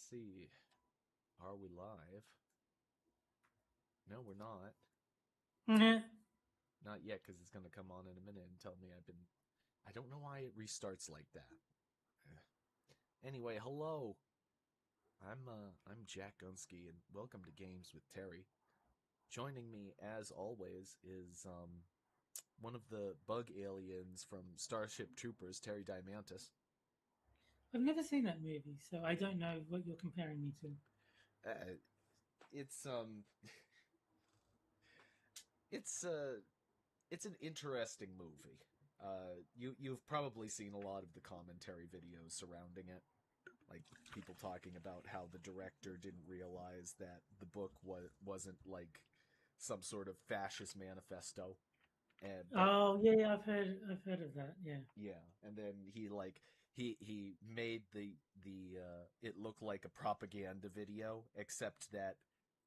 see. Are we live? No, we're not. Yeah. Not yet, because it's going to come on in a minute and tell me I've been. I don't know why it restarts like that. Anyway, hello. I'm Jack Gunsky, and welcome to Games with Terry. Joining me, as always, is one of the bug aliens from Starship Troopers, Terry Diamantis. I've never seen that movie, so I don't know what you're comparing me to. Uh, it's um, it's uh, it's an interesting movie. You've probably seen a lot of the commentary videos surrounding it, like people talking about how the director didn't realize that the book wasn't like some sort of fascist manifesto, and but Oh yeah, I've heard of that. Yeah. yeah, and then he made the it look like a propaganda video, except that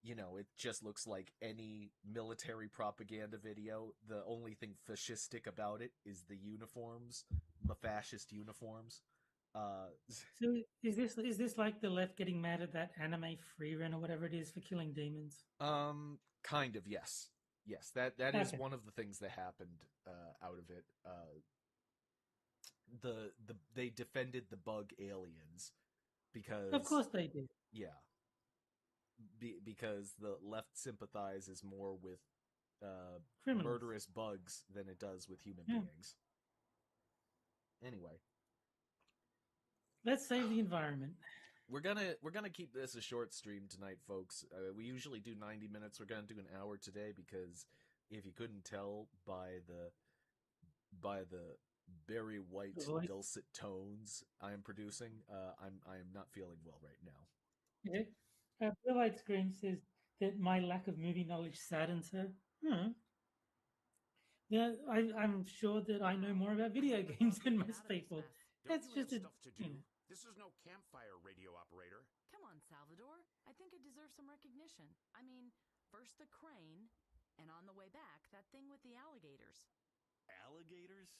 it just looks like any military propaganda video. The only thing fascistic about it is the uniforms, the fascist uniforms. Uh, So is this like the left getting mad at that anime free run or whatever it is for killing demons? kind of, yes. Yes, that is Okay. one of the things that happened out of it. They defended the bug aliens Of because course they did. yeah, because the left sympathizes more with Criminals. murderous bugs than it does with human Yeah. beings. Anyway, Let's save the environment. we're gonna keep this a short stream tonight, folks. We usually do 90 minutes. We're gonna do an hour today because if you couldn't tell by the very The white voice. dulcet tones I am producing, I am not feeling well right now. Yeah. Bill Light Scream says that my lack of movie knowledge saddens her. Hmm. Yeah, I'm sure that I know more about video Get the games dog than getting most out of this people. mess. Don't That's you have just a stuff to you know. do? This is no campfire, radio operator. Come on, Salvador. I think it deserves some recognition. I mean, first the crane, and on the way back, that thing with the alligators. Alligators?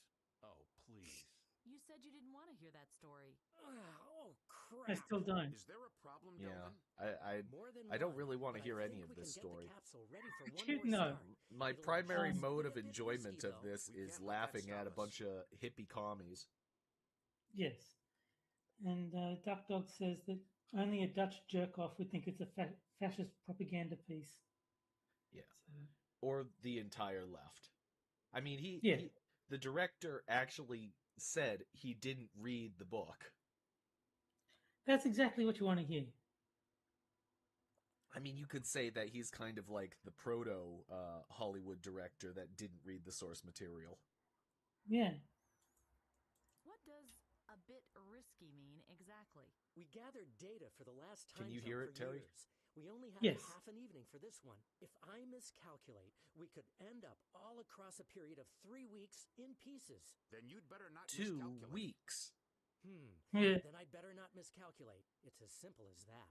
Oh, please. You said you didn't want to hear that story. Oh, I crap. still don't. Is there a problem, Yeah, Delvin? I More than I don't one, really want to but hear I any think of we this can get the story. capsule ready for one more No. start. My It'll primary just mode be of a bit enjoyment risky, of though. this We is can't let that laughing at stop a us. bunch of hippie commies. Yes. And Duck Dog says that only a Dutch jerk off would think it's a fascist propaganda piece. Yeah, So, or the entire left. I mean, yeah, the director actually said he didn't read the book. that's exactly what you want to hear. I mean, you could say that he's kind of like the proto Hollywood director that didn't read the source material. Yeah. What does a bit risky mean exactly? We gathered data for the last Can time you jump hear for it, Terry? years. We only have Yes. half an evening for this one. If I miscalculate, we could end up all across a period of 3 weeks in pieces. Then you'd better not 2 miscalculate. weeks. Yeah. Then I'd better not miscalculate. It's as simple as that.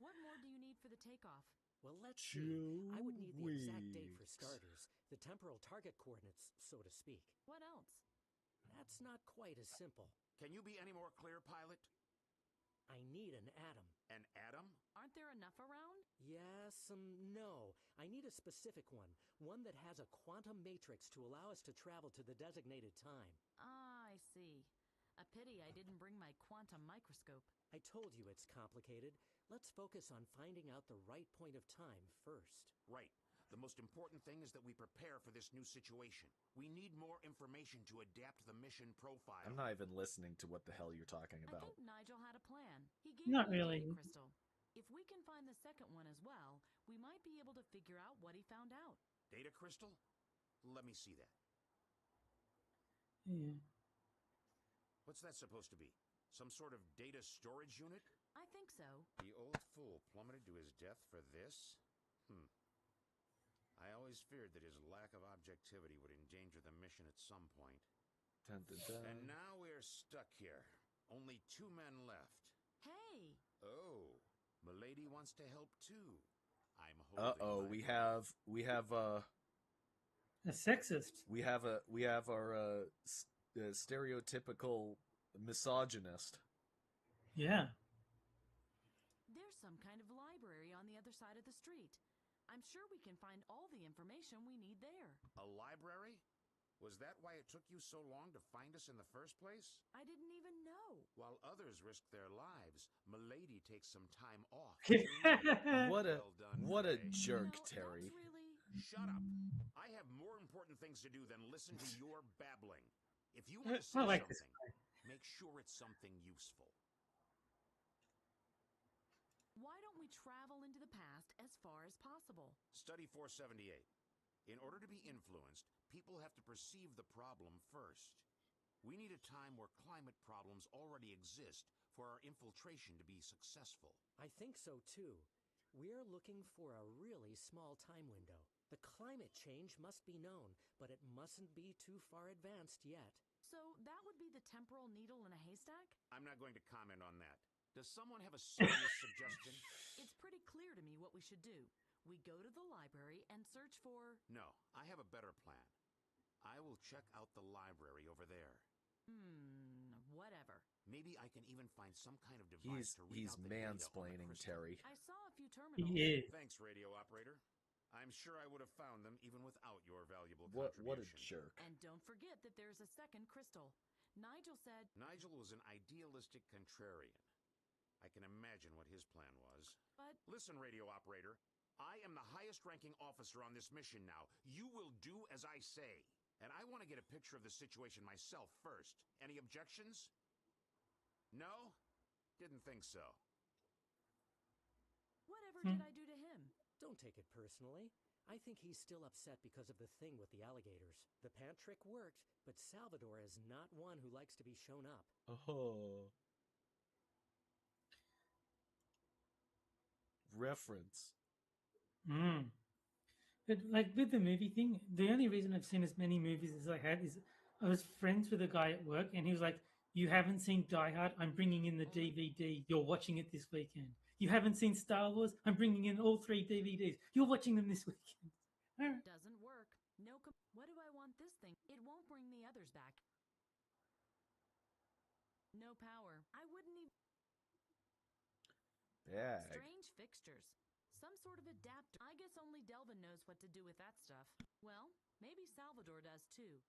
What more do you need for the takeoff? Well, let's see. I would 2 need the exact date for weeks. starters, the temporal target coordinates, so to speak. What else? That's not quite as simple. Can you be any more clear, pilot? I need an atom. An atom? Aren't there enough around? Yes, no. I need a specific one that has a quantum matrix to allow us to travel to the designated time. Ah, I see. A pity I didn't bring my quantum microscope. I told you it's complicated. Let's focus on finding out the right point of time first. Right. The most important thing is that we prepare for this new situation. We need more information to adapt the mission profile. I'm not even listening to what the hell you're talking I about. think Nigel had a plan. He gave Not me a really. data crystal. If we can find the second one as well, we might be able to figure out what he found out. Data crystal? Let me see that. Yeah. What's that supposed to be? Some sort of data storage unit? I think so. The old fool plummeted to his death for this? I always feared that his lack of objectivity would endanger the mission at some point. Dun, dun, dun. And now we're stuck here. Only 2 men left. Hey! Oh, Milady wants to help too. I'm holding Uh-oh, my we breath. have A sexist. we have our stereotypical misogynist. Yeah. There's some kind of library on the other side of the street. I'm sure we can find all the information we need there. A library? Was that why it took you so long to find us in the first place? I didn't even know. While others risk their lives, Milady takes some time off. What a Well done, what a Frey. jerk, No, Terry. That's really... Shut up. I have more important things to do than listen to your babbling. If you want to I say like this something, make sure it's something useful. Why don't we travel into the past as far as possible? Study 478. In order to be influenced, people have to perceive the problem first. We need a time where climate problems already exist for our infiltration to be successful. I think so too. We're looking for a really small time window. The climate change must be known, but it mustn't be too far advanced yet. So that would be the temporal needle in a haystack? I'm not going to comment on that. Does someone have a serious suggestion? It's pretty clear to me what we should do. We go to the library and search for... No, I have a better plan. I will check out the library over there. Whatever. Maybe I can even find some kind of device to read He's out the data on the mansplaining, crystal. Terry. I saw a few terminals. Yeah. Thanks, radio operator. I'm sure I would have found them even without your valuable What a contribution. jerk. And don't forget that there's a second crystal. Nigel said... Nigel was an idealistic contrarian. I can imagine what his plan was. But... Listen, radio operator. I am the highest-ranking officer on this mission now. You will do as I say. And I want to get a picture of the situation myself first. Any objections? No? Didn't think so. Whatever did I do to him? Don't take it personally. I think he's still upset because of the thing with the alligators. The pant trick worked, but Salvador is not one who likes to be shown up. Oh. Reference. But like with the movie thing, the only reason I've seen as many movies as I had is I was friends with a guy at work, and he was like, "You haven't seen Die Hard? I'm bringing in the DVD. You're watching it this weekend. You haven't seen Star Wars? I'm bringing in all 3 DVDs. You're watching them this weekend." All right. Doesn't work. No What do I want this thing? It won't bring the others back. No power. I wouldn't even... Bag. Strange fixtures. Some sort of adapter. I guess only Delvin knows what to do with that stuff. Well, maybe Salvador does too.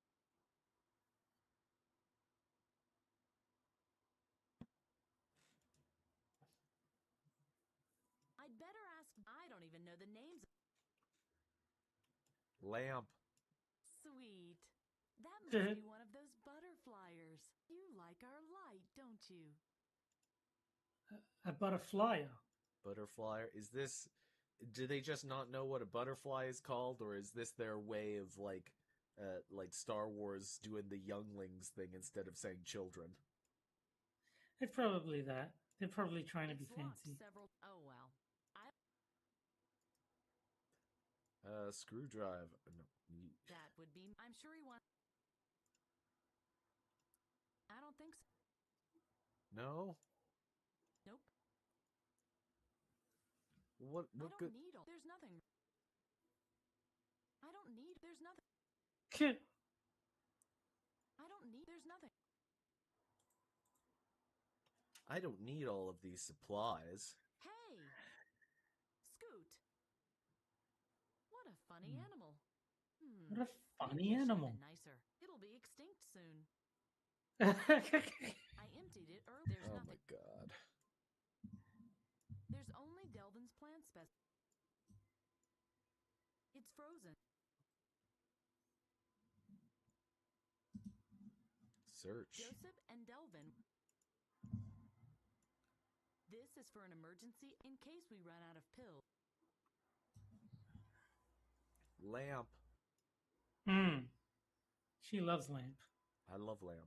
I'd better ask... I don't even know the names. Lamp. Sweet. That must be one of those butterflyers. You like our light, don't you? A butterfly. Butterfly. Is this... Do they just not know what a butterfly is called? Or is this their way of, like Star Wars doing the younglings thing instead of saying children? It's probably that. They're probably trying to be It's locked fancy. several... Oh, well. Screwdriver. No. That would be... I'm sure he wants... I don't think so. No? Nope. What I don't good... need all... There's nothing. I don't need... There's nothing. I don't need... There's nothing. I don't need all of these supplies. Hey! Scoot! What a funny animal. What a funny Maybe I should've animal. been nicer. It'll be extinct soon. I emptied it earlier. There's Oh nothing. my god. There's only Delvin's plant spec. It's frozen. Search. Joseph and Delvin. This is for an emergency in case we run out of pills. Lamp. She loves Lamp. I love lamp.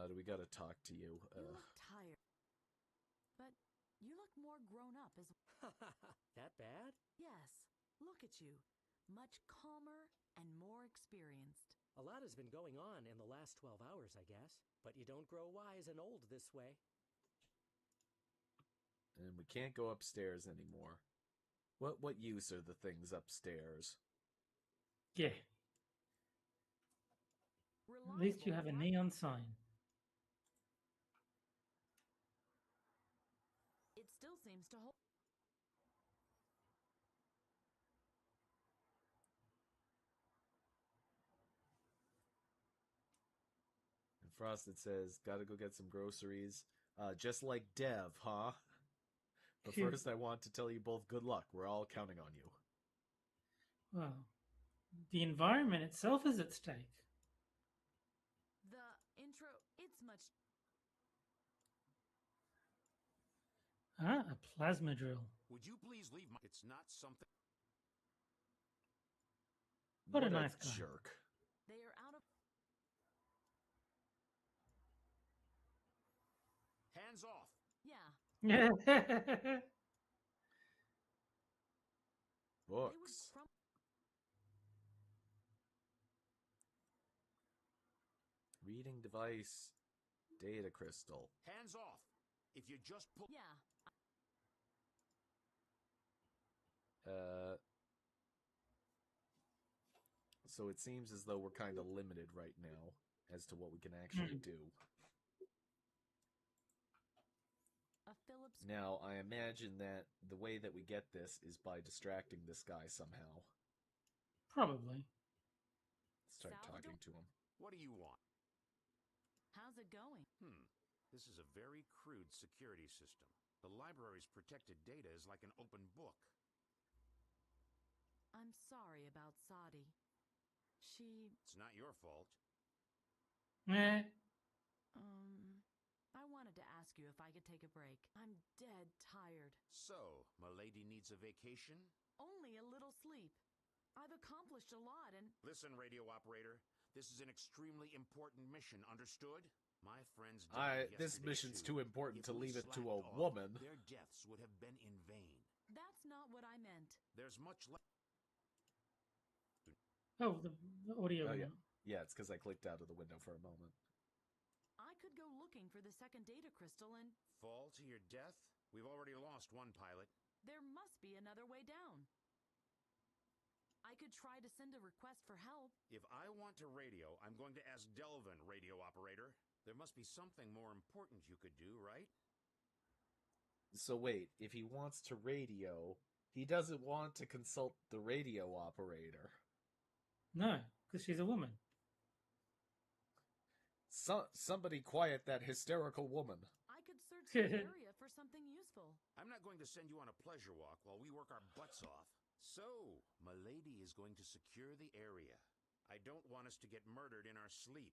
Do we gotta talk to you? You look tired. But you look more grown up as... That bad? Yes. Look at you. Much calmer and more experienced. A lot has been going on in the last 12 hours, I guess. But you don't grow wise and old this way. We can't go upstairs anymore. What use are the things upstairs? Yeah. At least you have a neon sign. It still seems to hold. And Frosted says, gotta go get some groceries. Just like Dev, huh? But Phew. first I want to tell you both good luck. We're all counting on you. Well, the environment itself is at stake. The intro, it's much. Ah, a plasma drill. Would you please leave my... It's not something... What a nice guy. jerk. They are out of. Hands off! Yeah. Books. Reading device. Data crystal. Hands off! If you just pull... Yeah. So it seems as though we're kind of limited right now as to what we can actually do. A Philips. Now, I imagine that the way that we get this is by distracting this guy somehow. Probably. Start talking to him. What do you want? How's it going? This is a very crude security system. The library's protected data is like an open book. I'm sorry about Sadi. It's not your fault. Eh. I wanted to ask you if I could take a break. I'm dead tired. So, Milady needs a vacation? Only a little sleep. I've accomplished a lot and... Listen, radio operator. This is an extremely important mission, understood? My friends died This yesterday, mission's too. too important If to we leave it to slacked a off, woman. Their deaths would have been in vain. That's not what I meant. There's much less... Oh, the audio. Oh, yeah. Yeah, it's because I clicked out of the window for a moment. I could go looking for the second data crystal and... Fall to your death? We've already lost one pilot. There must be another way down. I could try to send a request for help. If I want to radio, I'm going to ask Delvin, radio operator. There must be something more important you could do, right? So wait, if he wants to radio, he doesn't want to consult the radio operator. No, because she's a woman. Somebody quiet that hysterical woman. I could search the area for something useful. I'm not going to send you on a pleasure walk while we work our butts off. So, Milady is going to secure the area. I don't want us to get murdered in our sleep.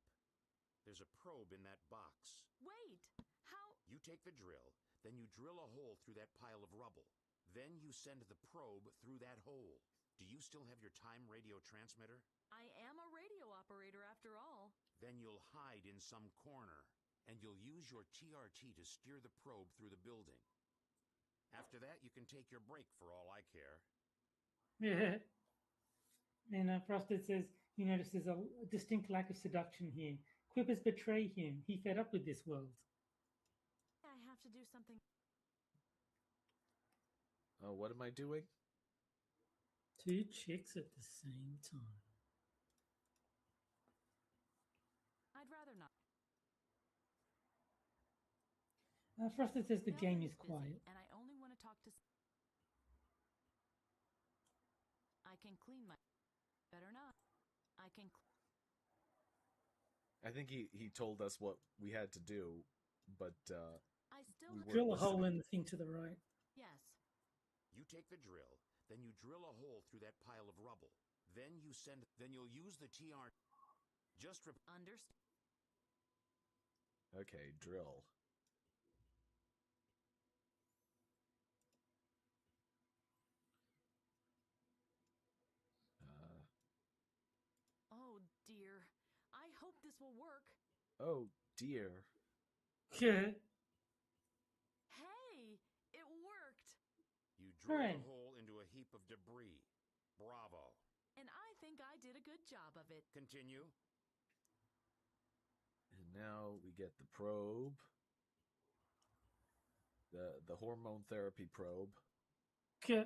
There's a probe in that box. Wait! How... You take the drill, then you drill a hole through that pile of rubble. Then you send the probe through that hole. Do you still have your time radio transmitter? I am a radio operator after all. Then you'll hide in some corner, and you'll use your TRT to steer the probe through the building. After that, you can take your break for all I care. Yeah. And Frosted says he notices a distinct lack of seduction here. Quippers betray him. He fed up with this world. I have to do something. Oh, what am I doing? Two chicks at the same time. I'd rather not. Frosted says the Now game that is it's busy, quiet. And I only want to talk to... I can clean my... Better not. I can... I think he told us what we had to do, but I still we have... weren't Drill a hole listening. in the thing to the right. Yes. You take the drill, then you drill a hole through that pile of rubble. Then you'll use the TR... Understand. Okay, drill. Oh, dear. I hope this will work. Oh, dear. Yeah. Hey! It worked! You drill Hooray. the hole into a heap of debris. Bravo. And I think I did a good job of it. Continue. And now we get the probe. The hormone therapy probe. Okay.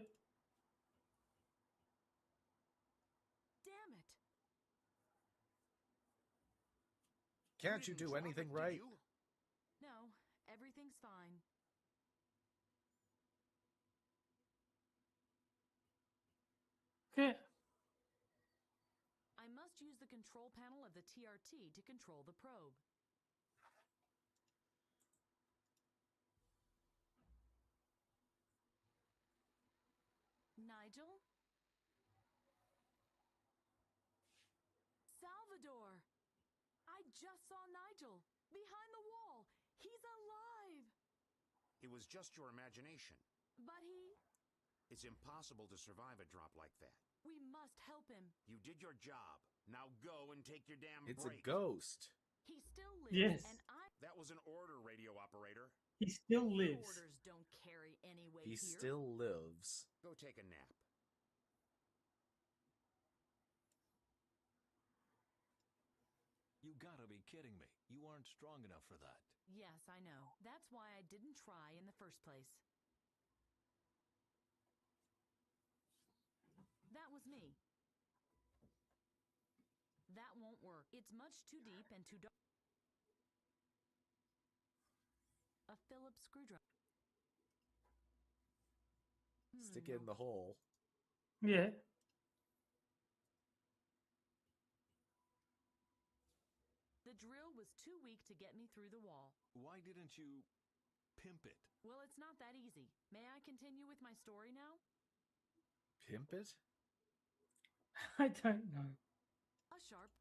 Damn it. Can't you didn't do drop anything it, did right? you? No, everything's fine. Okay. I must use the control panel of the TRT to control the probe. Nigel? Salvador! I just saw Nigel! Behind the wall! He's alive! It was just your imagination. But he... It's impossible to survive a drop like that. We must help him. You did your job. Now go and take your damn It's break. a ghost. He still lives, Yes. and I... That was an order, radio operator. He still Your lives. orders don't carry any weight He here. still lives. Go take a nap. You gotta be kidding me. You aren't strong enough for that. Yes, I know. That's why I didn't try in the first place. That was me. That won't work. It's much too deep and too dark. A Phillips screwdriver. Stick it in the hole. Yeah. The drill was too weak to get me through the wall. Why didn't you pimp it? Well, it's not that easy. May I continue with my story now? Pimp it? I don't know. A sharp.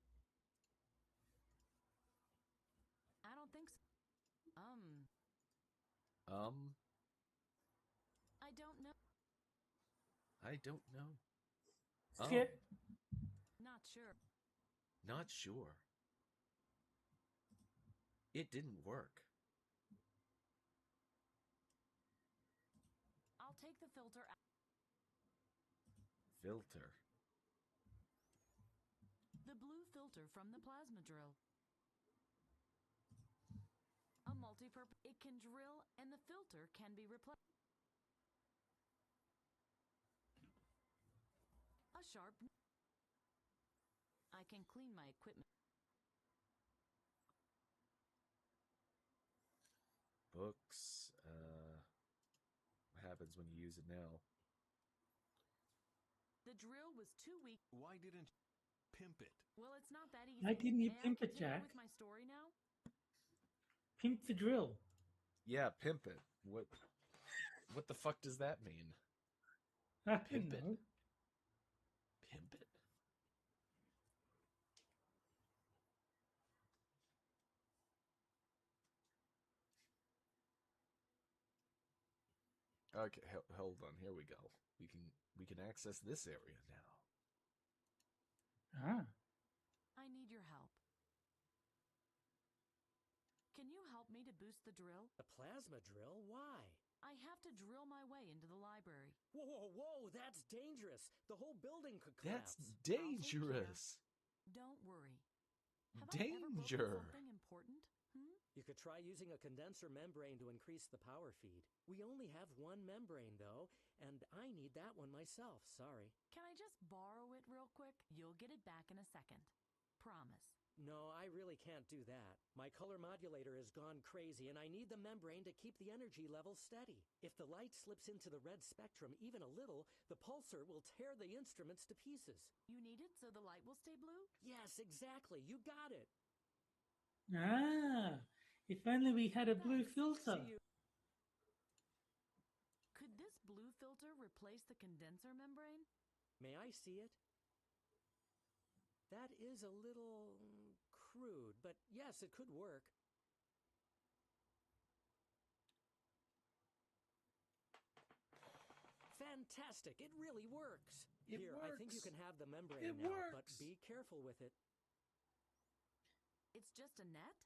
I don't think so. I don't know. I don't know. Skip. Not sure. Not sure. It didn't work. I'll take the filter out. Filter. The blue filter from the plasma drill. A multi-purpose. It can drill and the filter can be replaced. A sharp. I can clean my equipment. Books. What happens when you use it now? The drill was too weak. Why didn't you pimp it? Well, it's not that easy. Why didn't you May I pimp it, continue Jack? with my story now? Pimp the drill. Yeah, pimp it. What the fuck does that mean? I Pimp don't it. know. Pimp it? Okay, hold on. Here we go. We can access this area now. Ah. I need your help. Can you help me to boost the drill? A plasma drill? Why? I have to drill my way into the library. Whoa, whoa, whoa, that's dangerous. The whole building could collapse. That's dangerous. Don't worry. Have I ever broken Danger. something important? You could try using a condenser membrane to increase the power feed. We only have one membrane, though, and I need that one myself, sorry. Can I just borrow it real quick? You'll get it back in a second. Promise. No, I really can't do that. My color modulator has gone crazy, and I need the membrane to keep the energy level steady. If the light slips into the red spectrum even a little, the pulsar will tear the instruments to pieces. You need it so the light will stay blue? Yes, exactly. You got it. Ah. If only we had a blue Thanks. filter. See you. Could this blue filter replace the condenser membrane? May I see it? That is a little crude, but yes, it could work. Fantastic! It really works. It Here, I think you works. can have the membrane It now, but works. be careful with it. It's just a net?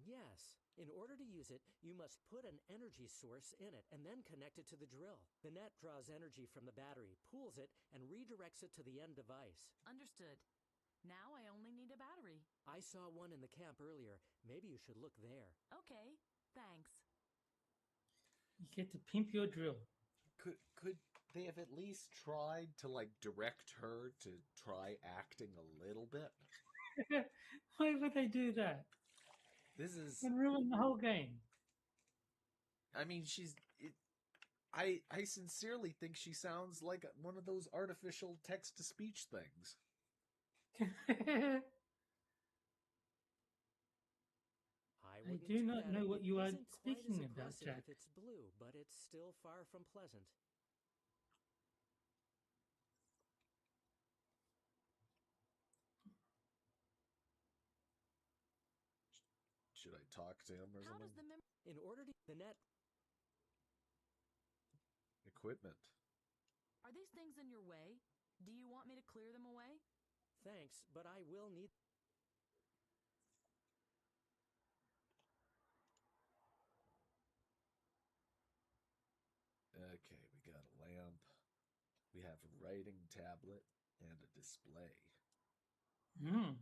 Yes. In order to use it, you must put an energy source in it and then connect it to the drill. The net draws energy from the battery, pools it, and redirects it to the end device. Understood. Now I only need a battery. I saw one in the camp earlier. Maybe you should look there. Okay, thanks. You get to pimp your drill. Could they have at least tried to like direct her to try acting a little bit? Why would they do that? This is, And ruin the whole game. I mean, I sincerely think she sounds like one of those artificial text to speech things. I do not know what you are It isn't quite as speaking about, aggressive Jack. if it's blue, but it's still far from pleasant. Should I talk to him or How does something? the In order to the net, Equipment. Are these things in your way? Do you want me to clear them away? thanks, but I will need. Okay, we got a lamp. We have a writing tablet and a display. Hmm.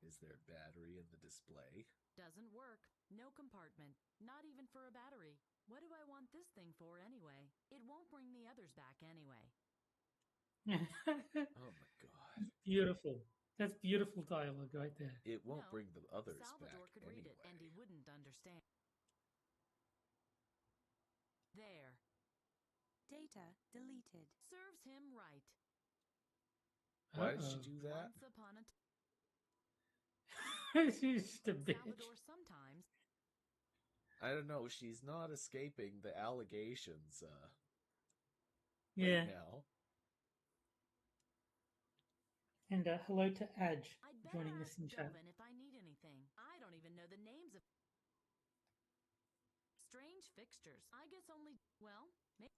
Is there a battery in the display? Doesn't work. No compartment. Not even for a battery. What do I want this thing for anyway? It won't bring the others back anyway. Oh my god. Beautiful. That's beautiful dialogue right there. It won't No, bring the others Salvador back could anyway. read it and he wouldn't understand. There. Data deleted. Serves him right. Why did she Uh-oh. do that? Once upon a She's just a bitch. Salvador sometimes. I don't know. She's not escaping the allegations Yeah. right now. And hello to Adj I'd better joining us ask in chat. Delvin if I need anything. I don't even know the names of strange fixtures. I guess only, well, maybe.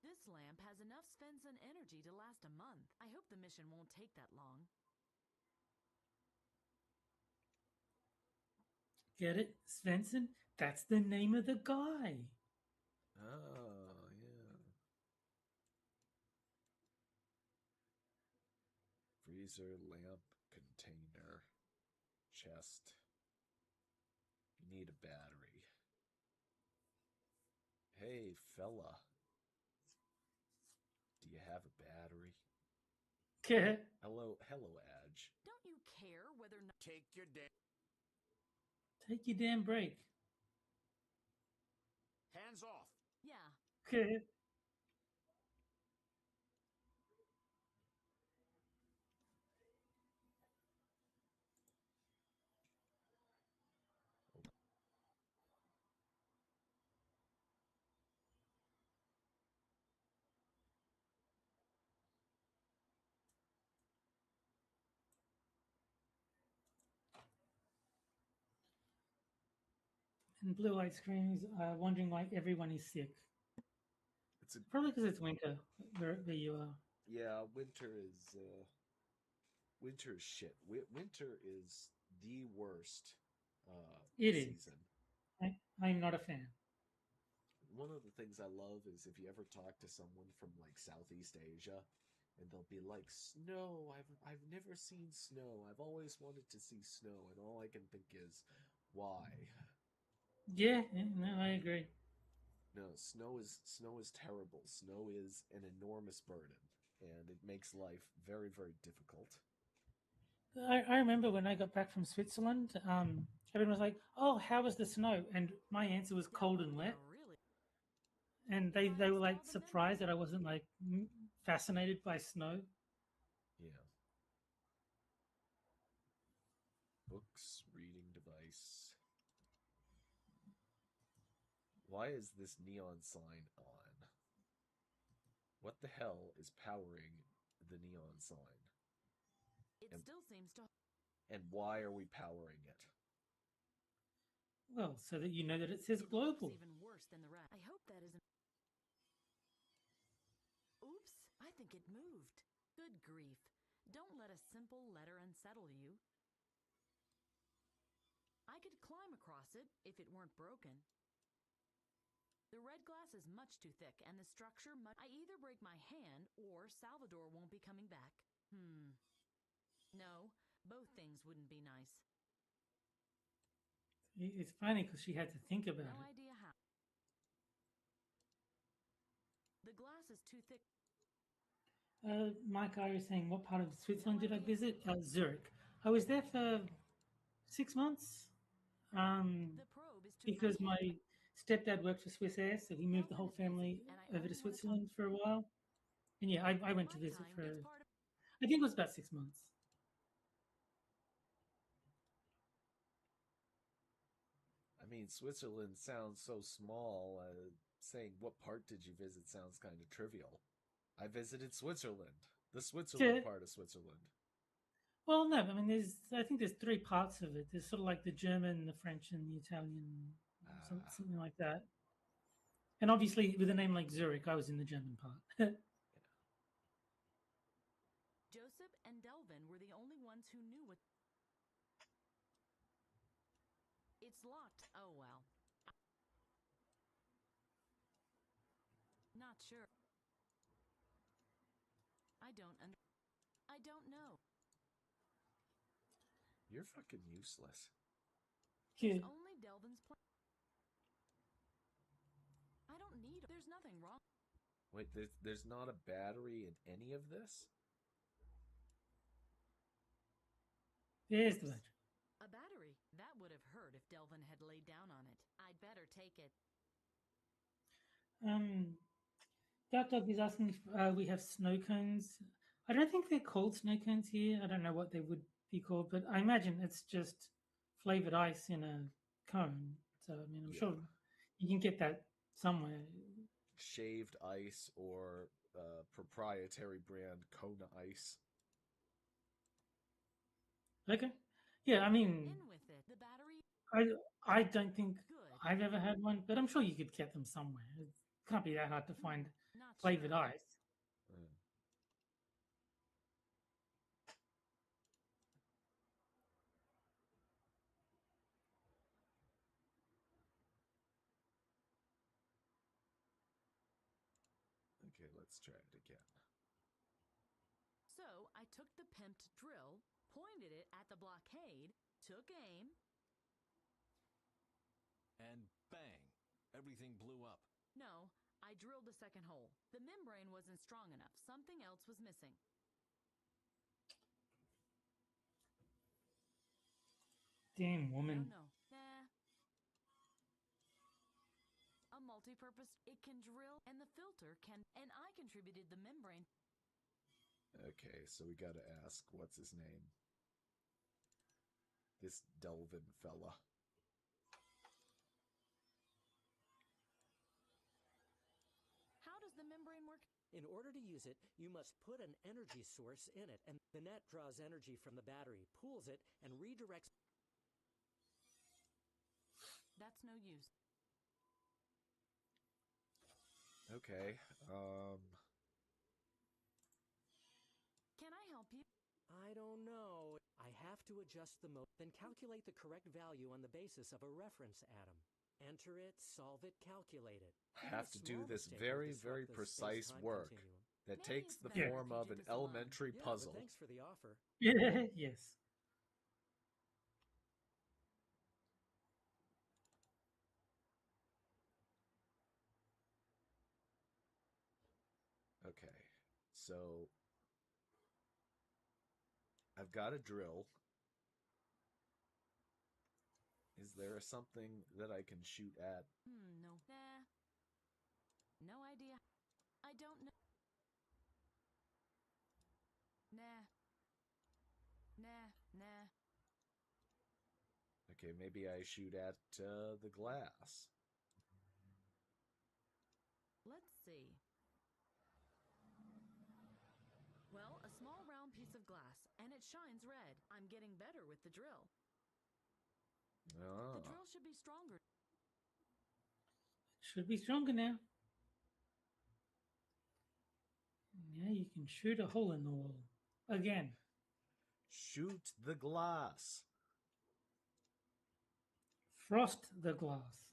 This lamp has enough Svensson energy to last a month. I hope the mission won't take that long. Get it? Svensson? That's the name of the guy. Oh, yeah. Freezer, lamp, container, chest. You need a battery. Hey, fella. Do you have a battery? Hello, Adj. Don't you care whether or not Take your damn Take your damn break. hands off. yeah, And Blue Eyed Screams wondering why everyone is sick. It's a Probably because it's winter where you are. yeah. Winter is shit. Winter is the worst It is. season. I'm not a fan. One of the things I love is if you ever talk to someone from like Southeast Asia, and they'll be like, "Snow. I've never seen snow. I've always wanted to see snow," and all I can think is, why? Yeah, no, I agree. No, snow is terrible. Snow is an enormous burden, and it makes life very, very difficult. I remember when I got back from Switzerland, everyone was like, "Oh, how was the snow?" And my answer was cold and wet. really. And they were like surprised that I wasn't like fascinated by snow. Yeah. Books, reading device. Why is this neon sign on? What the hell is powering the neon sign? It And- still seems to. And why are we powering it? Well, so that you know that it says It looks global. even worse than the rest. I hope that isn't. Oops, I think it moved. Good grief. Don't let a simple letter unsettle you. I could climb across it if it weren't broken. The red glass is much too thick, and the structure I either break my hand or Salvador won't be coming back. No, both things wouldn't be nice. It's funny because she had to think about No it. idea how. The glass is too thick. Mike I was saying, what part of Switzerland did I idea. visit? Zurich. I was there for 6 months. The probe is too Because thick. my stepdad worked for Swiss Air, so he moved the whole Delvin is busy, family and I over only to wanna Switzerland for a while. And yeah, I went to My visit time for, gets part of. I think it was about 6 months. I mean, Switzerland sounds so small. Saying what part did you visit sounds kind of trivial. I visited Switzerland, the Switzerland Yeah. part of Switzerland. Well, no, I mean, I think there's three parts of it. There's sort of like the German, the French, and the Italian, something like that. And obviously, with a name like Zurich, I was in the German part. Joseph and Delvin were the only ones who knew what. It's locked. Oh well. Not sure. I don't know. You're fucking useless. Yeah. It's only Delvin's plan. I don't need. There's nothing wrong. Wait, there's not a battery in any of this? There's the battery. A battery. That would have hurt if Delvin had laid down on it. I'd better take it. Dark Dog is asking if we have snow cones. I don't think they're called snow cones here. I don't know what they would be called, but I imagine it's just flavored ice in a cone. So, I mean, I'm Yeah. sure you can get that somewhere. Shaved ice or proprietary brand Kona Ice. Okay. Yeah, I mean, In with it. The battery. I don't think Good. I've ever had one, but I'm sure you could get them somewhere. It can't be that hard to find Not flavored sure. ice. Okay, let's try it again. So I took the pimped drill, pointed it at the blockade, took aim. And bang! Everything blew up. No, I drilled a second hole. The membrane wasn't strong enough. Something else was missing. Damn woman. No. Nah. A multi-purpose. It can drill, and the filter can. And I contributed the membrane. Okay, so we gotta ask, what's his name? This Delvin fella. How does the membrane work? In order to use it, you must put an energy source in it, and the net draws energy from the battery, pools it, and redirects. That's no use. Okay, Can I help you? I don't know. I have to adjust the mode, then calculate the correct value on the basis of a reference atom. Enter it, solve it, calculate it. Even have a to do small this mistake will very, disrupt very the precise space-time work continuum. that Maybe takes it's the better form if you of do an this alone. elementary Yeah, puzzle. but thanks for the offer. Yes. Okay, so I've got a drill. Is there something that I can shoot at? No. Nah. No idea. I don't know. Nah. Nah. Okay, maybe I shoot at the glass. Let's see. Well, a small round piece of glass, and it shines red. I'm getting better with the drill. Ah, The drill should be stronger. Should be stronger now. Now you can shoot a hole in the wall. Again. shoot the glass. Frost the glass.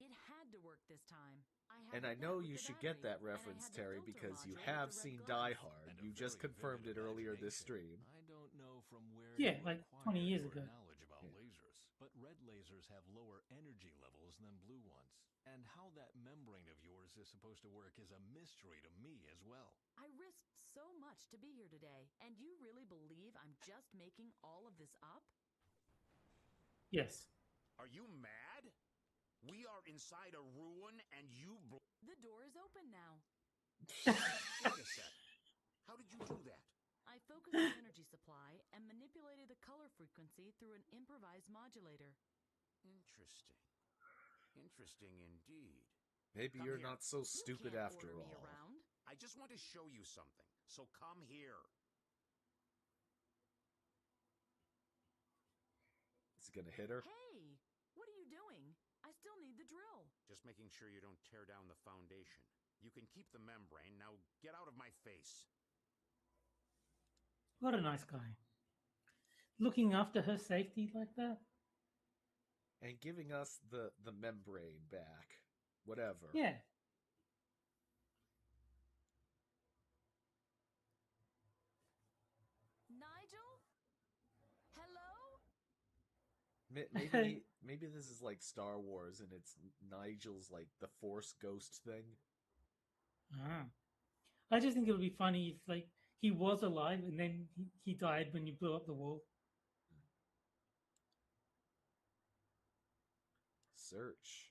It had to work this time. I And I hadn't know met with you the should battery, get that and I reference, had the Terry, filter because you module with have the red seen gloves. Die Hard. And a You just very confirmed it vivid earlier this imagination. stream. I don't know from where Yeah, you like acquired 20 years your ago. knowledge about Yeah. lasers, but red lasers have lower energy levels than blue ones. And how that membrane of yours is supposed to work is a mystery to me as well. I risked so much to be here today, and you really believe I'm just making all of this up? Yes. Are you mad? We are inside a ruin and you The door is open now. Wait a sec. How did you do that? I focused the energy supply and manipulated the color frequency through an improvised modulator. Interesting. Interesting indeed. Maybe Come you're here. not so You stupid can't after order me all. around. I just want to show you something. So come here. Is he gonna hit her? Hey, what are you doing? I still need the drill. Just making sure you don't tear down the foundation. You can keep the membrane. Now get out of my face. What a nice guy. Looking after her safety like that? And giving us the membrane back. Whatever. Yeah. Nigel? Hello? Maybe this is like Star Wars and it's Nigel's like the Force ghost thing. Ah. I just think it would be funny if like he was alive and then he died when you blew up the wall. Search.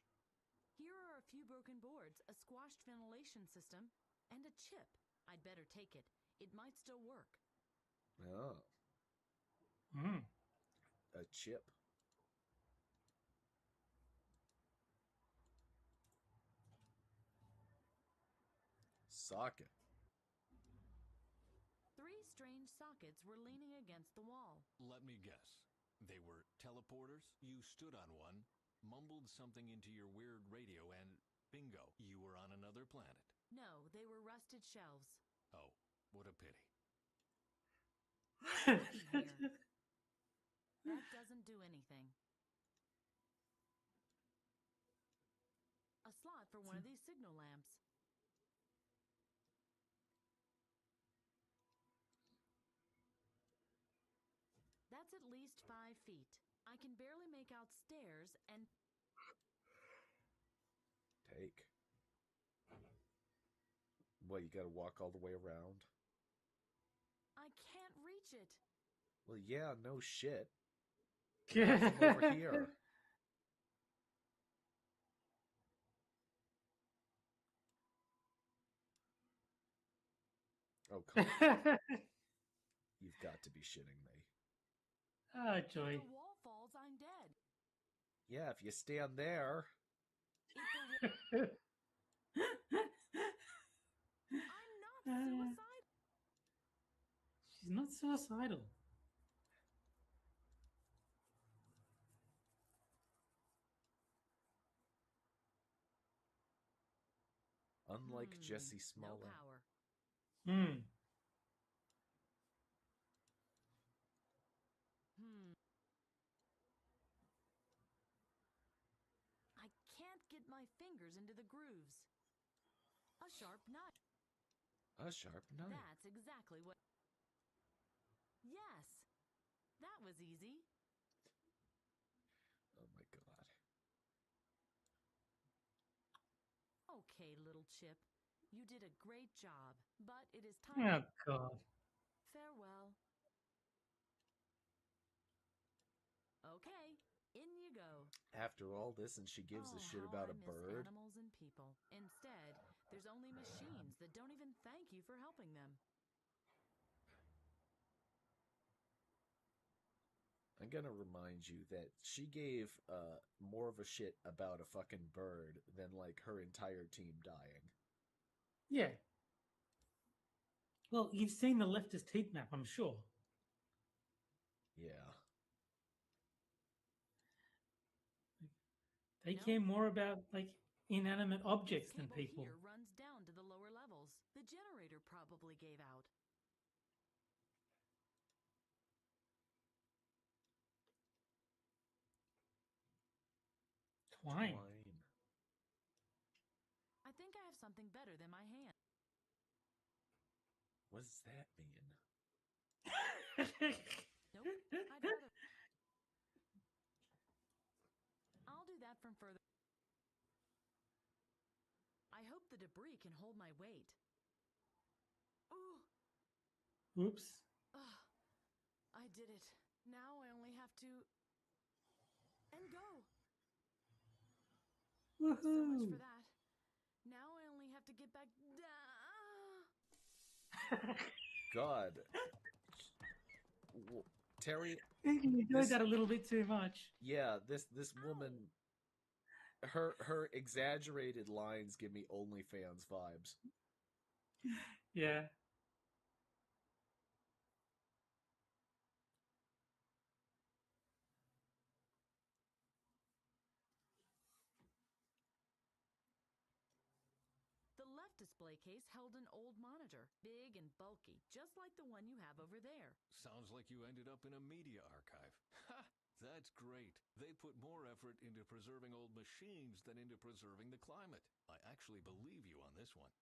Here are a few broken boards, a squashed ventilation system, and a chip. I'd better take it. It might still work. Oh, Hmm. a chip. Socket. 3 strange sockets were leaning against the wall. Let me guess. They were teleporters? You stood on one, mumbled something into your weird radio, and bingo, you were on another planet. No, they were rusted shelves. Oh, what a pity. Here. That doesn't do anything. A slot for one of these signal lamps. That's at least 5 feet. I can barely make out stairs and Take. What, you gotta walk all the way around? I can't reach it. Well, yeah, no shit. From over here. Oh, come on. You've got to be shitting me. Ah, If joy. the wall falls, I'm dead. Yeah, if you stand there. If the wall... I'm not suicidal. She's not suicidal. Unlike Jesse No Smollett. power. Hmm. I can't get my fingers into the grooves. A sharp knife. A sharp knife. That's exactly what... Yes. That was easy. Oh my god. Okay, little Chip. You did a great job, but it is Oh time. god. Farewell. Okay, in you go. After all this, and she gives a shit how about I a miss bird. Animals and people. Instead, there's only machines that don't even thank you for helping them. I'm gonna remind you that she gave more of a shit about a fucking bird than like her entire team dying. Yeah. Well, you've seen the leftist heat map, I'm sure. Yeah. They No. care more about like inanimate objects This than cable people. here runs down to the lower levels. The generator probably gave out. Twine. I think something better than my hand. What does that mean? Nope, I'd rather. I'll do that from further. I hope the debris can hold my weight. Ooh, Oops. I did it. Now I only have to. And go. So much Woohoo! for that. Now I only have to get back. God. Terry, You enjoyed This- that a little bit too much. yeah, this woman, her exaggerated lines give me OnlyFans vibes. Yeah. The left display case held an old monitor, big and bulky, just like the one you have over there. Sounds like you ended up in a media archive. Ha! That's great. They put more effort into preserving old machines than into preserving the climate. I actually believe you on this one.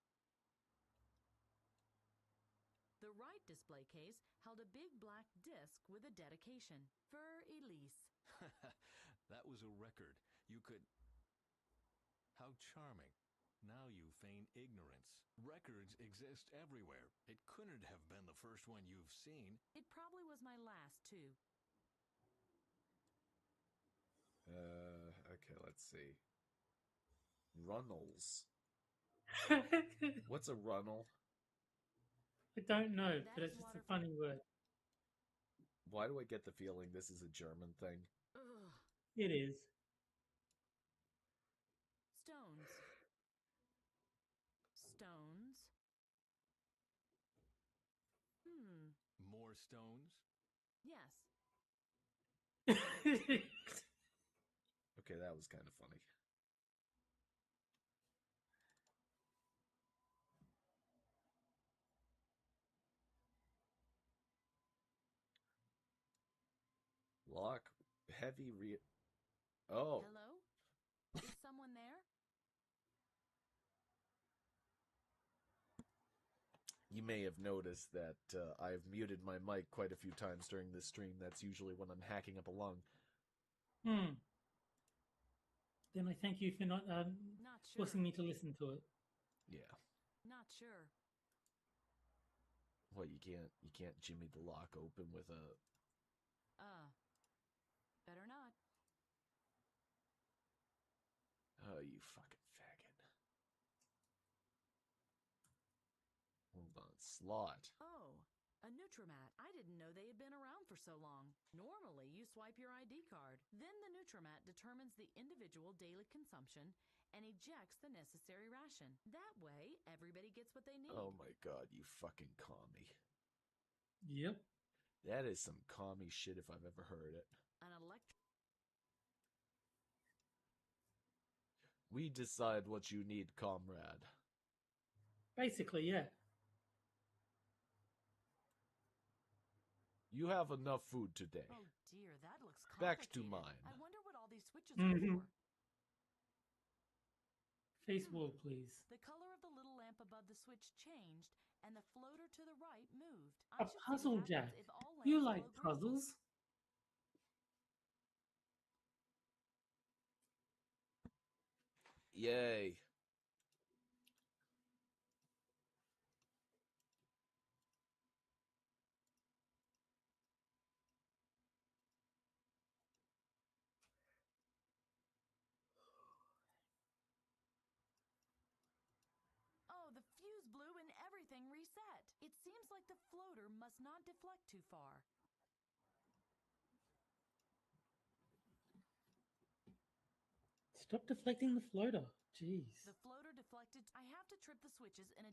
The right display case held a big black disc with a dedication. For Elise. That was a record. You could... How charming. Now you feign ignorance. Records exist everywhere. It couldn't have been the first one you've seen. It probably was my last, too. Okay, let's see. Runnels. What's a runnel? I don't know, That but is it's just water a funny word. Why do I get the feeling this is a German thing? Ugh. It is. Stones. Stones. More stones? Yes. Okay, that was kind of funny. Lock heavy Oh, Hello? Is someone there? you may have noticed that I've muted my mic quite a few times during this stream. That's usually when I'm hacking up a lung. Then I thank you for not Not sure. forcing me to listen to it. Yeah. Not sure. What, you can't jimmy the lock open with a... Better not. Oh, you fucking faggot. Hold on, slot. Oh, a Nutrimat. I didn't know they had been around for so long. Normally, you swipe your ID card. Then the Nutrimat determines the individual daily consumption and ejects the necessary ration. That way, everybody gets what they need. Oh my god, you fucking commie. Yep. That is some commie shit if I've ever heard it. An We decide what you need, comrade. Basically, yeah. You have enough food today. Oh dear, that looks Back to complicated. mine. I wonder what all these switches are Mhm. for. Face wall, please. The color of the little lamp above the switch changed, and the floater to the right moved. A I should see puzzle, what Jack. happens if all You lamps like glow green. puzzles. Yay. Oh, the fuse blew and everything reset. It seems like the floater must not deflect too far. Stop deflecting the floater. Jeez. The floater deflected. I have to trip the switches in a...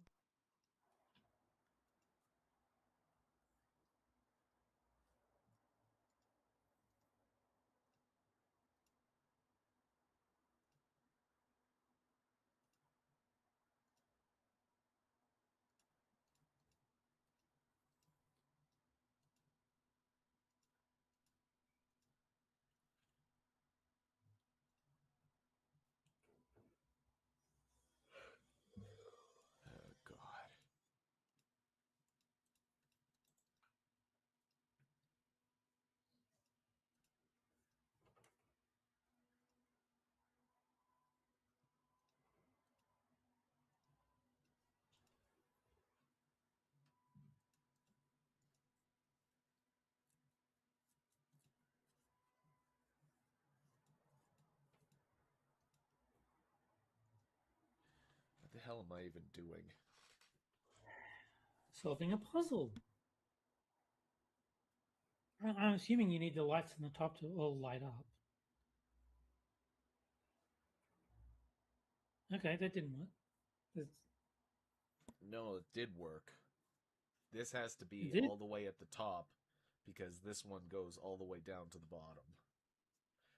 hell am I even doing? Solving a puzzle. I'm assuming you need the lights on the top to all light up. Okay, that didn't work. That's- No, it did work. This has to be Did it? all the way at the top because this one goes all the way down to the bottom,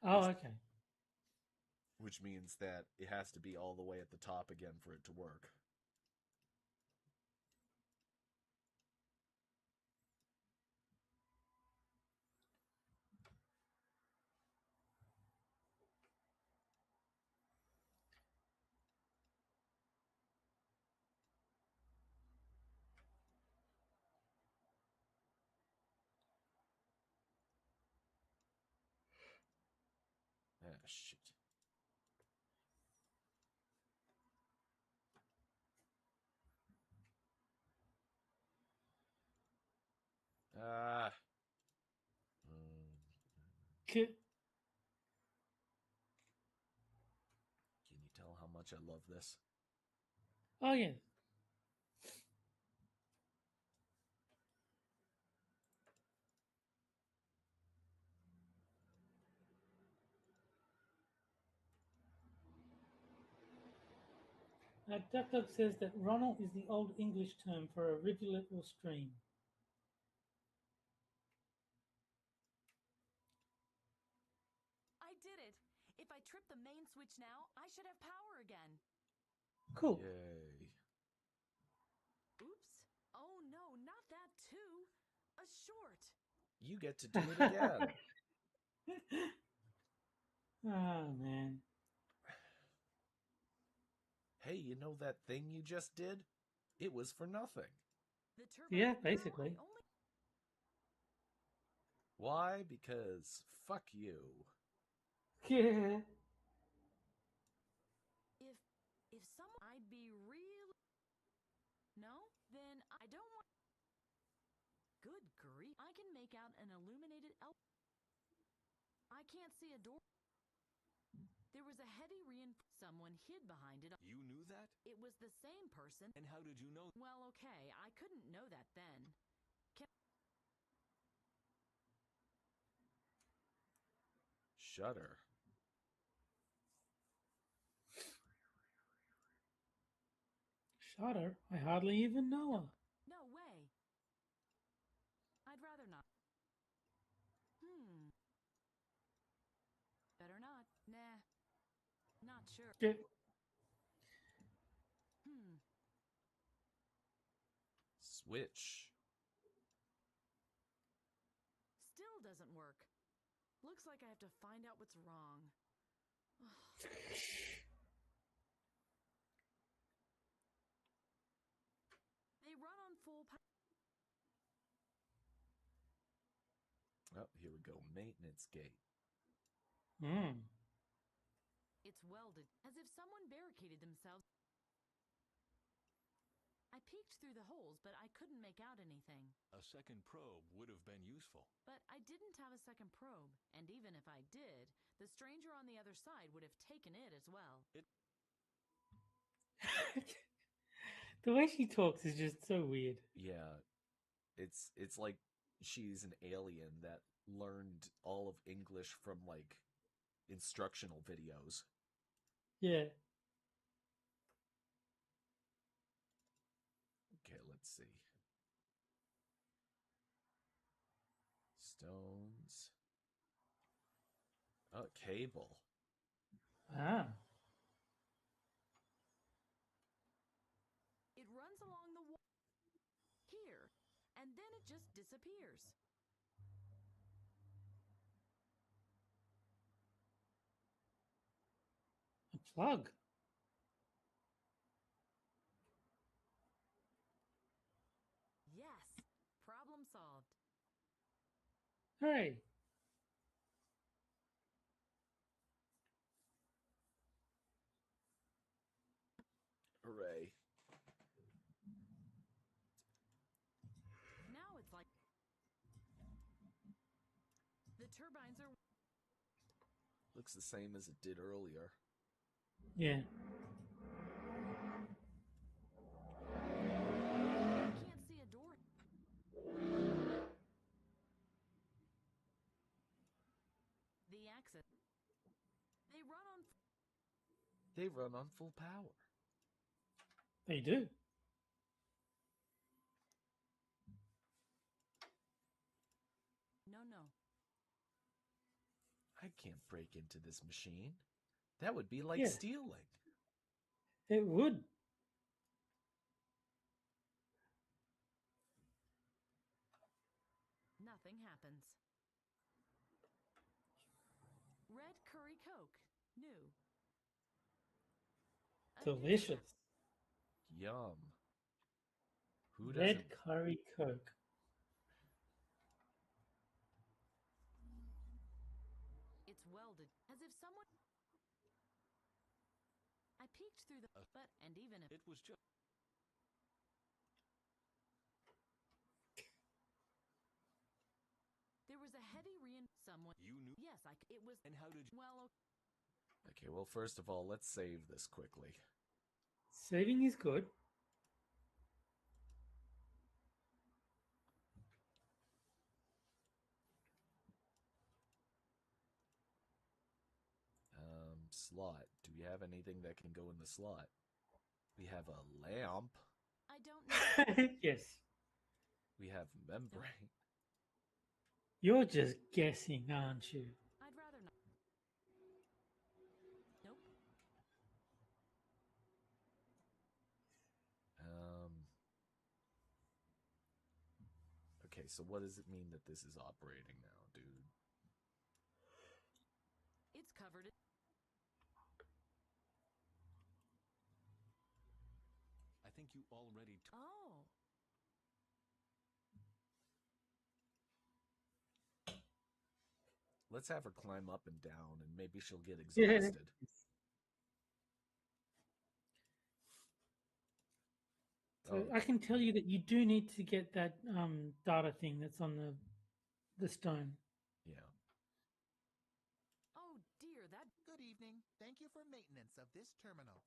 Oh, okay. which means that it has to be all the way at the top again for it to work. Ah, shit. Ah. K- Can you tell how much I love this? Oh, yeah. DuckDuck says that runnel is the Old English term for a rivulet or stream. I did it! If I trip the main switch now, I should have power again. Cool. Yay. Oops. Oh no, not that too. A short. You get to do it again. Oh, man. Hey, you know that thing you just did? It was for nothing. The turbine. Yeah, No, basically. I only... Why? Because fuck you. Yeah. If someone... I'd be real... No? Then I don't want... Good grief. I can make out an illuminated I can't see a door. There was a heavy Someone hid behind it. You knew that? It was the same person. And how did you know? Well, okay, I couldn't know that then. Shudder. Shudder? I hardly even know her. No way. I'd rather not. Better not. Nah. Not sure. Yeah. Switch. Still doesn't work. Looks like I have to find out what's wrong. They run on full power. Oh, here we go. Maintenance gate. It's welded, as if someone barricaded themselves. I peeked through the holes, but I couldn't make out anything. A second probe would have been useful. But I didn't have a second probe, and even if I did, the stranger on the other side would have taken it as well. The way she talks is just so weird. Yeah. It's like she's an alien that learned all of English from like instructional videos. Yeah. Okay, let's see. Stones. Oh, cable. Ah. It runs along the wall here, and then it just disappears. A plug. Yes, problem solved. Hooray. Hooray. Now it's like the turbines are... Looks the same as it did earlier. Yeah. access. They run on. They run on full power. They do. No. I can't break into this machine. That would be like Yeah. stealing. It would. Nothing happens. Red curry Coke. New. A new Delicious. Yum. Who Red doesn't? curry Coke. It's welded, as if someone. I peeked through the. But, and even if. It was just. There was a heavy someone. You knew. Yes, it was. And how did you? Well, Okay, well, first of all, let's save this quickly. Saving is good. Slot. Do we have anything that can go in the slot? We have a lamp. I don't know. Yes. We have membrane. You're just guessing, aren't you? I'd rather not. Nope. Okay, so what does it mean that this is operating now, dude? It's covered. I think you already. Oh. Let's have her climb up and down, and maybe she'll get Yeah. exhausted. So Oh, I can tell you that you do need to get that data thing that's on the stone. yeah. Oh dear, that. Good evening. Thank you for maintenance of this terminal.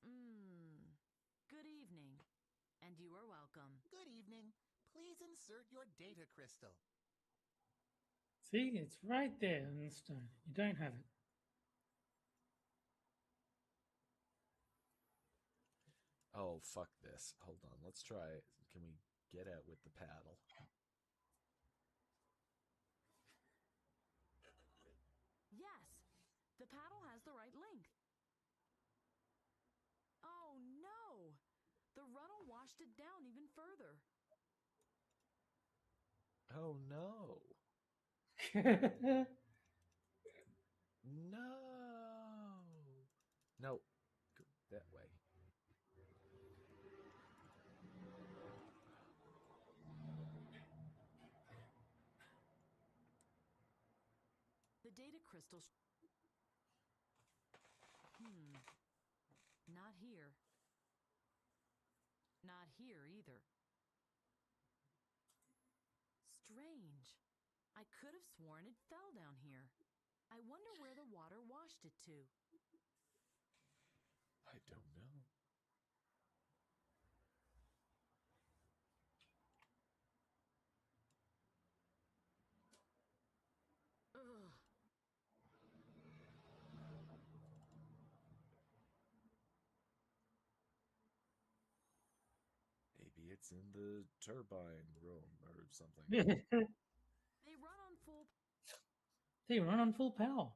Good evening. And you are welcome. Good evening. Please insert your data crystal. See, it's right there on the stone. You don't have it. Oh, fuck this. Hold on. Let's try. Can we get out with the paddle? Yes, the paddle has the right length. Oh no! The runnel washed it down even further. Oh, no. No. No. Go that way. The data crystal. Not here. Not here either. Strange. I could have sworn it fell down here. I wonder where the water washed it to. I don't know. Ugh. Maybe it's in the turbine room or something. They run on full. They run on full power.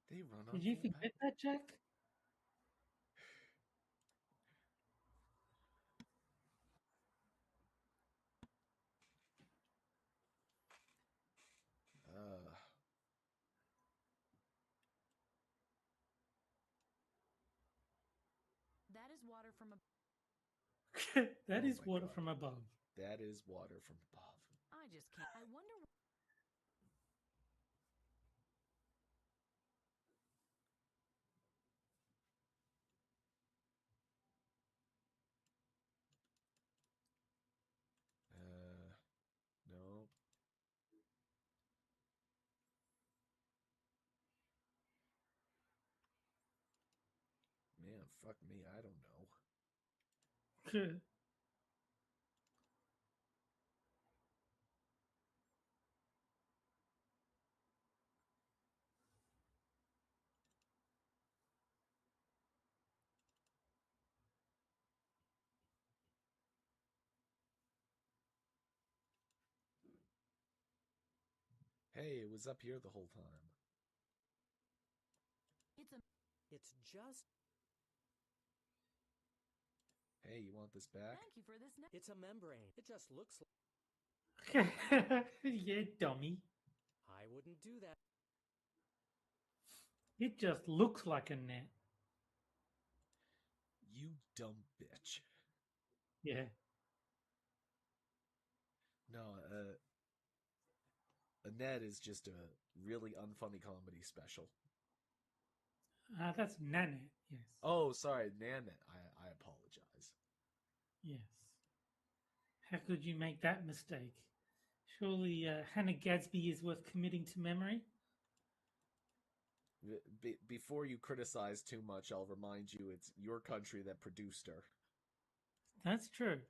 They run on Did you full forget that, Jack? That is water from a. That Oh is my water God. from above. That is water from above. I just can't. I wonder. No. Man, fuck me, I don't know. Hey, it was up here the whole time. It's just... Hey, you want this back? Thank you for this. It's a membrane. It just looks like... Yeah, dummy. I wouldn't do that. It just looks like a net. You dumb bitch. Yeah. No, a net is just a really unfunny comedy special. That's Nanette, yes. Oh, sorry, Nanette. I apologize. Yes. How could you make that mistake? Surely Hannah Gadsby is worth committing to memory? Before you criticize too much, I'll remind you it's your country that produced her. That's true.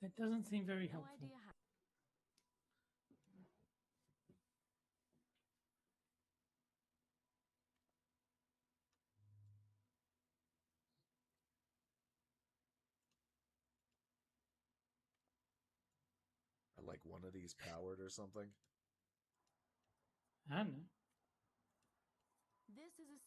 That doesn't seem very No helpful. idea how. Are like one of these powered or something? I don't know. This is a.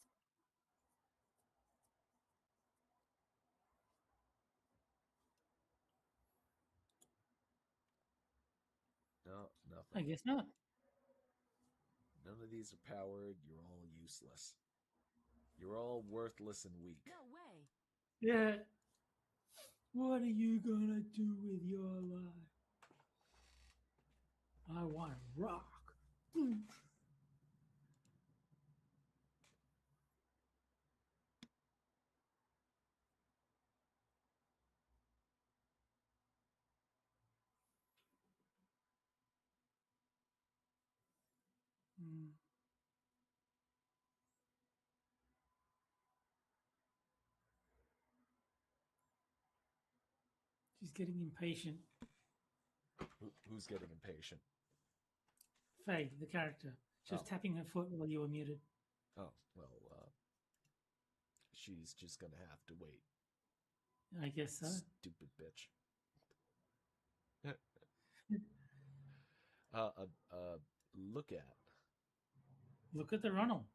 No, nothing. I guess not. None of these are powered. You're all useless. You're all worthless and weak. No way. Yeah. What are you gonna do with your life? I want to rock. She's getting impatient. Who's getting impatient? Faye, the character. She was tapping her foot while you were muted. Oh, well, she's just gonna have to wait. I guess so. Stupid bitch. Look at. Look at the runnel.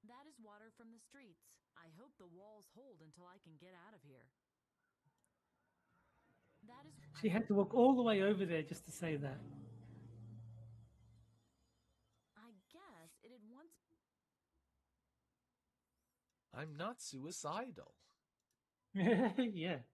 That is water from the streets. I hope the walls hold until I can get out of here. That is. She had to walk all the way over there just to say that. I guess it had once. I'm not suicidal. Yeah.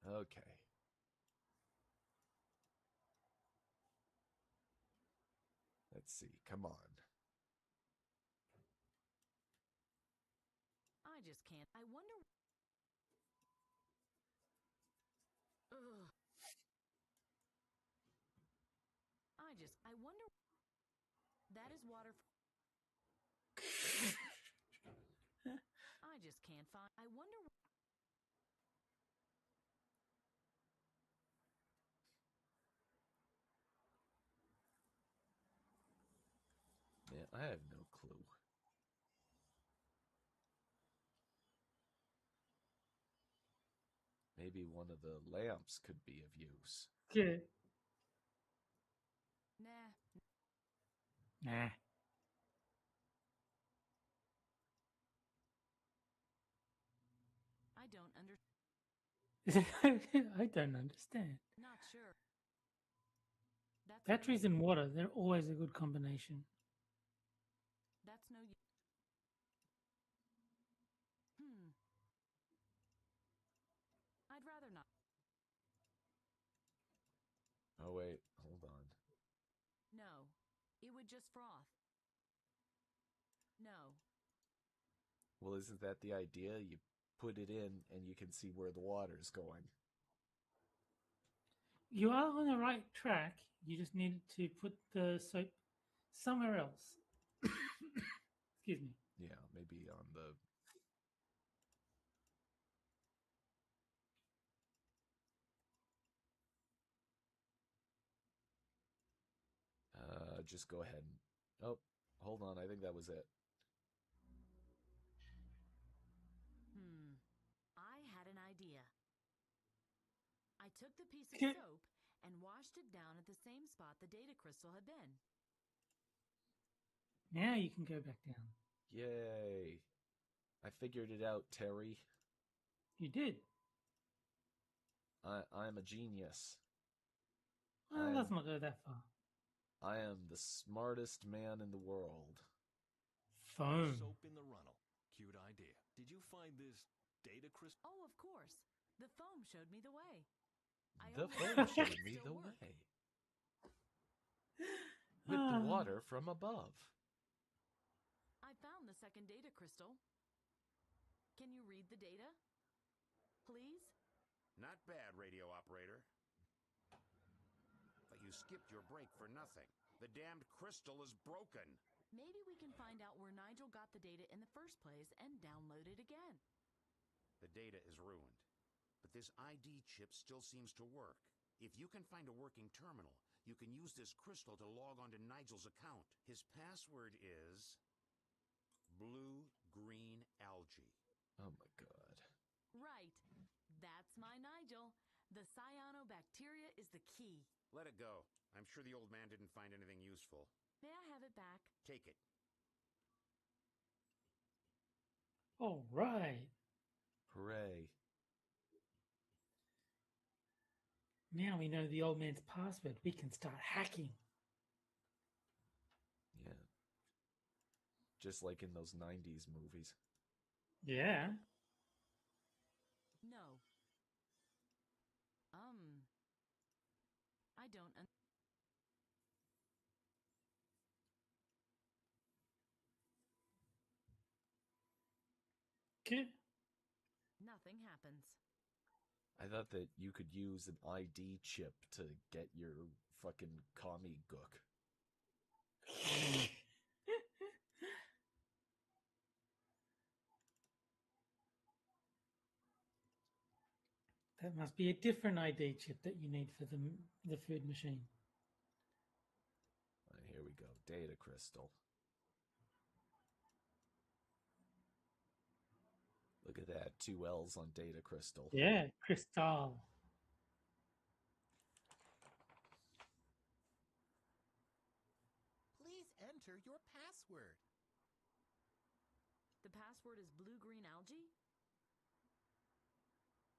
Okay. Let's see. Come on. I just can't. I wonder. Ugh. I wonder. That is water. I just can't find. I wonder. Man, I have no clue. Maybe one of the lamps could be of use. Yeah. Nah. Nah. I don't understand. I don't understand. Not sure. That's Batteries and water, they're always a good combination. That's no use. I'd rather not. Oh, wait. Hold on. No. It would just froth. No. Well, isn't that the idea? You put it in and you can see where the water's going. You are on the right track. You just need to put the soap somewhere else. Excuse me. Yeah, maybe on the. Just go ahead and. Oh, hold on. I think that was it. I had an idea. I took the piece of Okay. soap and washed it down at the same spot the data crystal had been. Now you can go back down. Yay! I figured it out, Terry. You did. I'm a genius. Well, I'm- let's not go that far. I am the smartest man in the world. Phone. Soap in the runnel. Cute idea. Did you find this data crystal? Oh, of course. The foam showed me the way. I The only phone hope it showed can me still the work. way. With the water from above. I found the second data crystal. Can you read the data? Please? Not bad, radio operator. But you skipped your break for nothing. The damned crystal is broken. Maybe we can find out where Nigel got the data in the first place and download it again. The data is ruined. But this ID chip still seems to work. If you can find a working terminal, you can use this crystal to log onto Nigel's account. His password is blue-green algae. Oh my god. Right. That's my Nigel. The cyanobacteria is the key. Let it go. I'm sure the old man didn't find anything useful. May I have it back? Take it. All right. Hooray. Now we know the old man's password. We can start hacking. Yeah. Just like in those 90s movies. Yeah. No. I don't. Okay. Nothing happens. I thought that you could use an ID chip to get your fucking commie gook. That must be a different ID chip that you need for the food machine. Here we go. Data crystal. Look at that. 2 L's on data crystal. Yeah, Crystal. Please enter your password. The password is blue-green algae?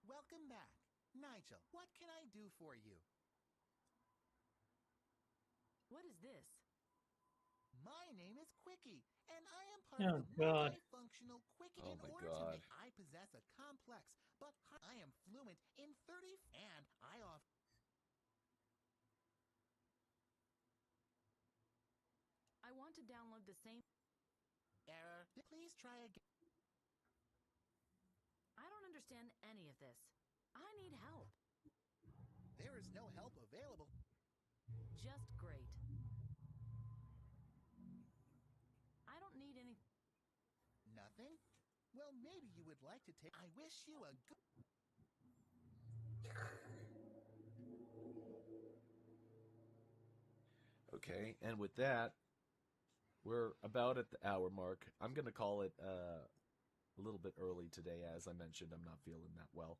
Welcome back. Nigel, what can I do for you? What is this? My name is Quickie, and I am part Oh, of the God. multifunctional Quickie. Oh, In my order to God. make, I possess a complex, but I am fluent in 30, and I offer. I want to download the same. Error. Please try again. I don't understand any of this. I need help. There is no help available. Just great. I don't need any. Nothing? Well, maybe you would like to take. I wish you a good. Okay, and with that, we're about at the hour mark. I'm going to call it a little bit early today. As I mentioned, I'm not feeling that well.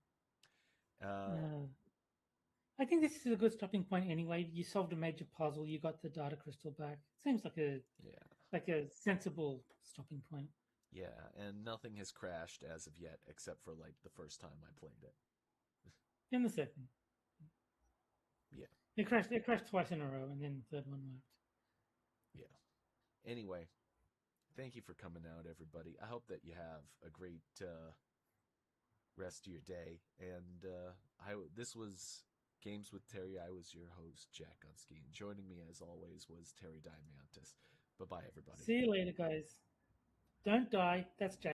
I think this is a good stopping point anyway. You solved a major puzzle. You got the data crystal back. Seems like a sensible stopping point. Yeah, and nothing has crashed as of yet, except for like the first time I played it. And the second. Yeah. It crashed twice in a row, and then the third one worked. Yeah. Anyway, thank you for coming out, everybody. I hope that you have a great rest of your day. And this was Games with Terry. I was your host, Jack Gunsky. And joining me, as always, was Terry Diamantis. Bye-bye, everybody. See you later, guys. Don't die. That's Jack.